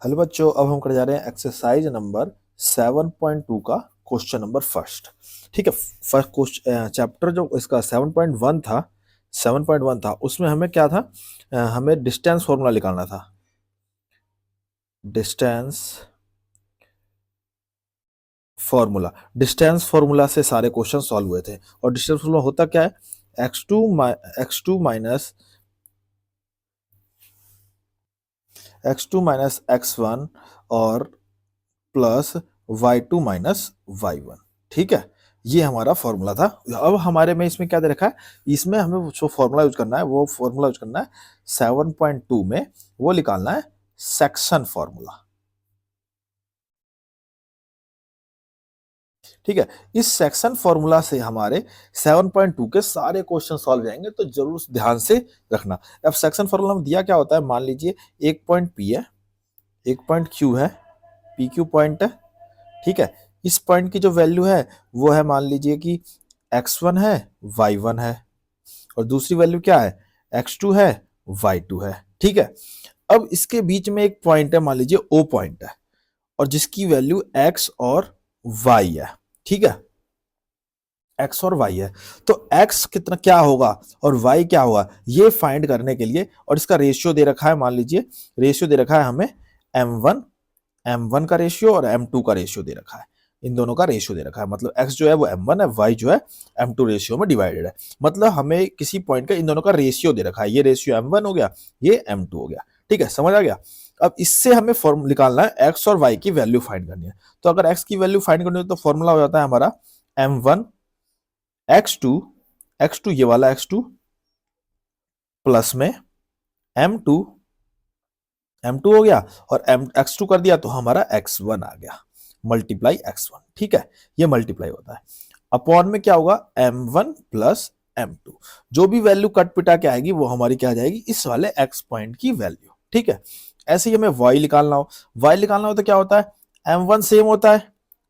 Hello बच्चों, अब हम करने जा रहे हैं एक्सरसाइज नंबर 7.2 का क्वेश्चन नंबर फर्स्ट। ठीक है। फर्स्ट क्वेश्चन चैप्टर जो इसका 7.1 था उसमें हमें क्या था, हमें डिस्टेंस फॉर्मूला निकालना था। डिस्टेंस फॉर्मूला से सारे क्वेश्चन सॉल्व हुए थे। और डिस्टेंस फॉर्मूला होता क्या है, एक्स टू माइनस x1 और प्लस y2 माइनस y1। ठीक है, ये हमारा फॉर्मूला था। अब हमारे में इसमें क्या दे रखा है, इसमें हमें जो फॉर्मूला यूज करना है वो फॉर्मूला यूज करना है 7.2 में, वो निकालना है सेक्शन फॉर्मूला। ठीक है, इस सेक्शन फॉर्मूला से हमारे 7.2 के सारे क्वेश्चन सॉल्व हो जाएंगे, तो जरूर ध्यान से रखना। अब सेक्शन फॉर्मूला में दिया क्या होता है, मान लीजिए एक पॉइंट पी है, एक पॉइंट क्यू है, पी क्यू पॉइंट है। ठीक है, इस पॉइंट की जो वैल्यू है वो है, मान लीजिए कि x1 है, y1 है, और दूसरी वैल्यू क्या है, x2 है, y2 है। ठीक है, अब इसके बीच में एक पॉइंट है, मान लीजिए o पॉइंट है, और जिसकी वैल्यू x और y है। ठीक है, x और y है, तो x कितना क्या होगा और y क्या होगा, ये फाइंड करने के लिए, और इसका रेशियो दे रखा है, मान लीजिए रेशियो दे रखा है हमें m1 का रेशियो और m2 का रेशियो दे रखा है। इन दोनों का रेशियो दे रखा है, मतलब x जो है वो m1 है, y जो है m2 रेशियो में डिवाइडेड है। मतलब हमें किसी पॉइंट का इन दोनों का रेशियो दे रखा है, ये रेशियो m1 हो गया, ये m2 हो गया। ठीक है, समझ आ गया। अब इससे हमें फॉर्म निकालना है x और y की वैल्यू फाइंड करनी है। तो अगर x की वैल्यू फाइंड करनी है तो फॉर्मूला हो जाता है हमारा m1 x2 ये वाला x2 प्लस में m2 हो गया, और x2 कर दिया तो हमारा x1 आ गया, मल्टीप्लाई x1। ठीक है, ये मल्टीप्लाई होता है, अपॉन में क्या होगा m1 प्लस m2। जो भी वैल्यू कट पिटा के आएगी वो हमारी क्या आ जाएगी, इस वाले x पॉइंट की वैल्यू। ठीक है, ऐसे ही हमें y निकालना हो तो क्या होता है, m1 सेम होता है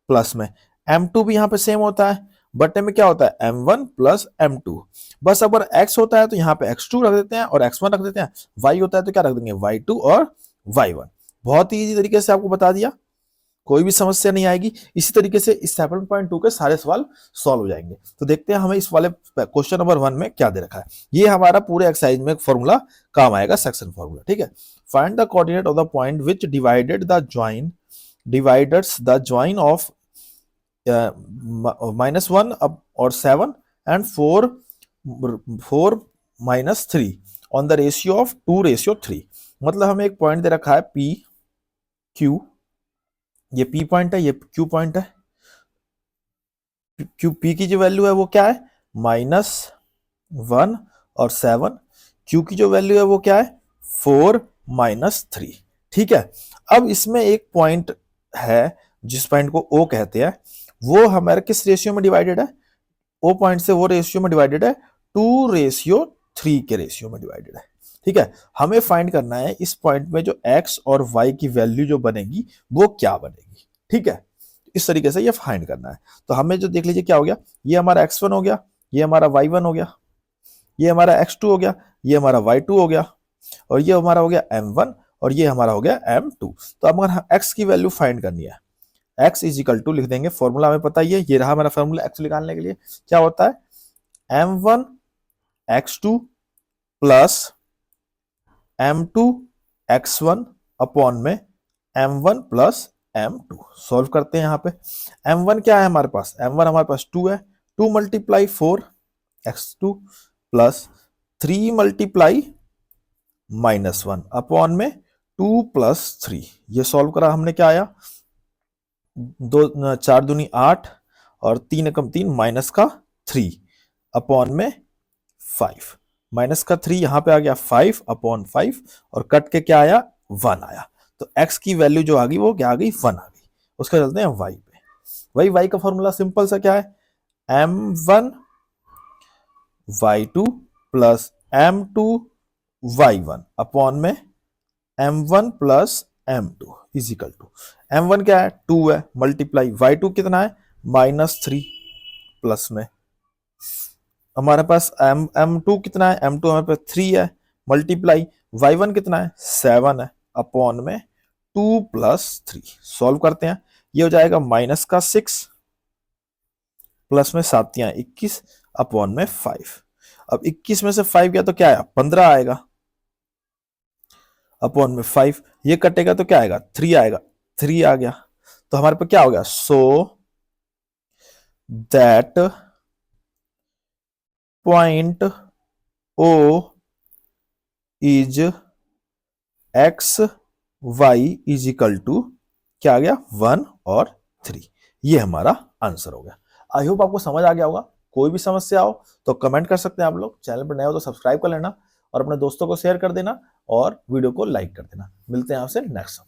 प्लस में m2 भी यहां पे सेम होता है, बटे में क्या होता है m1 प्लस m2। बस अगर x होता है तो यहाँ पे x2 रख देते हैं और x1 रख देते हैं, y होता है तो क्या रख देंगे y2 और y1। बहुत ही इजी तरीके से आपको बता दिया, कोई भी समस्या नहीं आएगी। इसी तरीके से इस 7.2 के सारे सवाल सॉल्व हो जाएंगे। तो देखते हैं हमें इस वाले क्वेश्चन नंबर 1 में क्या दे रखा है। ये हमारा पूरे एक्सरसाइज में फॉर्मूला काम आएगा, सेक्शन फॉर्मूला। ठीक है, find the coordinate of the point which dividers the join of -1 और 7 and 4 -3 on the ratio of 2:3। मतलब हमें एक पॉइंट दे रखा है पी क्यू, ये पी पॉइंट है, ये क्यू पॉइंट है। क्यू पी की जो वैल्यू है वो क्या है, -1 और 7। क्यू की जो वैल्यू है वो क्या है, 4 -3। ठीक है, अब इसमें एक पॉइंट है जिस पॉइंट को ओ कहते हैं, वो हमारे किस रेशियो में डिवाइडेड है, ओ पॉइंट से वो रेशियो में डिवाइडेड है 2:3 के रेशियो में डिवाइडेड है। ठीक है, हमें फाइंड करना है इस पॉइंट में जो एक्स और वाई की वैल्यू जो बनेगी वो क्या बनेगी। ठीक है, इस तरीके से ये फाइंड करना है। तो हमें जो देख लीजिए क्या हो गया, ये हमारा x1 हो गया, ये हमारा y1 हो गया, ये हमारा x2 हो गया, ये हमारा y2 हो गया, और ये हमारा हो गया m1, और ये हमारा हो गया m2। तो अब अगर x की वैल्यू फाइंड करनी है, x इज इक्वल टू लिख देंगे, फॉर्मूला हमें पता ही है, ये रहा हमारा फॉर्मूला x निकालने के लिए। क्या होता है m1 x2 plus m2 x1 upon में m1 प्लस m2। सॉल्व करते हैं। यहाँ पे m1 क्या है हमारे पास, m1 हमारे पास 2 है, 2 multiply 4 x2 plus 3 multiply -1 upon में 2 प्लस 3। ये सॉल्व करा हमने, क्या आया, 4 दूनी 8 और 3 एकम 3 माइनस का 3 अपॉन में 5, माइनस का 3 यहां पे आ गया 5 अपॉन 5, और कट के क्या आया 1 आया। तो x की वैल्यू जो आ गई वो क्या आ गई, 1 आ गई। उसका चलते हैं y पे। वही y का फॉर्मूला सिंपल सा क्या है, m1 y2 plus m2 y1 upon में m1 plus m2 is equal to, m1 क्या है 2 है, मल्टीप्लाई y2 कितना है -3 प्लस में हमारे पास m2 कितना है, m2 हमारे पास 3 है, मल्टीप्लाई y1 कितना है 7 है अपॉन में 2 प्लस 3 सॉल्व करते हैं, ये हो जाएगा माइनस का 6 प्लस में 7 अपॉन में 5। अब 21 में से 5 गया तो क्या आया 15 आएगा, अपॉन में 5 ये कटेगा तो क्या आएगा 3 आएगा, 3 आ गया। तो हमारे पे क्या हो गया, so that point O is X Y is equal to क्या आ गया 1 और 3। ये हमारा आंसर हो गया। आई होप आपको समझ आ गया होगा। कोई भी समस्या हो तो कमेंट कर सकते हैं आप लोग, चैनल पर नए हो तो सब्सक्राइब कर लेना और अपने दोस्तों को शेयर कर देना और वीडियो को लाइक कर देना। मिलते हैं आपसे नेक्स्ट।